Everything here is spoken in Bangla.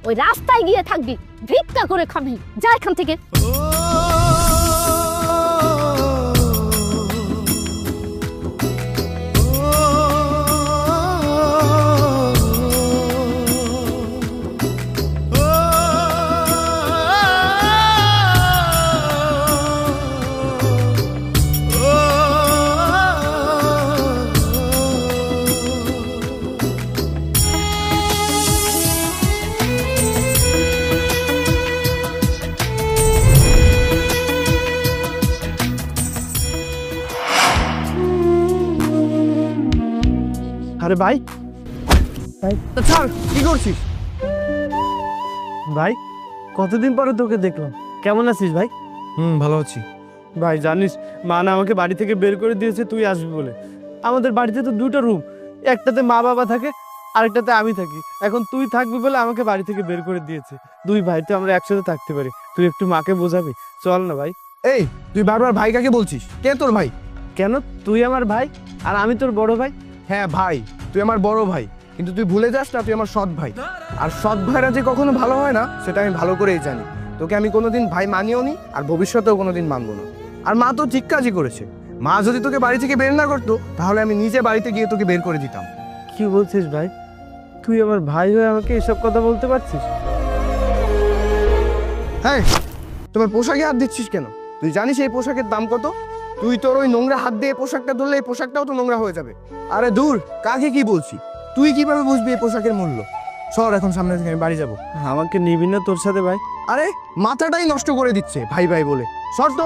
ওই রাস্তায় গিয়ে থাকবি, ভিক্ষা করে খাবি, যা এখান থেকে। আরে ভাই, ভাই ছাড়, কি করছিস? ভাই কতদিন পরে তোকে দেখলাম, কেমন আছিস ভাই? ভালো আছি। ভাই জানিস, মা না আমাকে বাড়ি থেকে বের করে দিয়েছে তুই আসবি বলে। আমাদের বাড়িতে তো দুটো রুম, একটাতে মা বাবা থাকে, আরেকটাতে আমি থাকি। এখন তুই থাকবি বলে আমাকে বাড়ি থেকে বের করে দিয়েছে। দুই ভাই তো আমরা একসাথে থাকতে পারি, তুই একটু মাকে বোঝাবি, চল না ভাই। এই, তুই বারবার ভাই কাকে বলছিস? কে তোর ভাই? কেন, তুই আমার ভাই আর আমি তোর বড় ভাই। হ্যাঁ ভাই, তুই আমার বড় ভাই, কিন্তু তুই ভুলে যাস না তুই আমার সৎ ভাই। আর সৎ ভাইরা যে কখনো ভালো হয় না সেটা আমি ভালো করেই জানি। তোকে আমি কোনোদিন ভাই মানিও নি, আর ভবিষ্যতেও কোনোদিন মানবো না। আর মা তো ঠিক কাজই করেছে। মা যদি তোকে বাড়ি থেকে বের না করতো তাহলে আমি নিজে বাড়িতে গিয়ে তোকে বের করে দিতাম। কি বলছিস ভাই? তুই আমার ভাই হয়ে আমাকে এসব কথা বলতে পারছিস? হ্যাঁ, তোমার পোশাকে হাত দিচ্ছিস কেন? তুই জানিস এই পোশাকের দাম কত? তুই তোর ওই নোংরা হাত দিয়ে পোশাকটা ধরলে এই পোশাকটাও তো নোংরা হয়ে যাবে। আরে দূর, কাকে কি বলছি? তুই কিভাবে বুঝবি এই পোশাকের মূল্য? সর এখন সামনে থেকে, আমি বাড়ি যাবো। আমাকে নিবি না তোর সাথে ভাই? আরে মাথাটাই নষ্ট করে দিচ্ছে ভাই ভাই বলে। সর তো।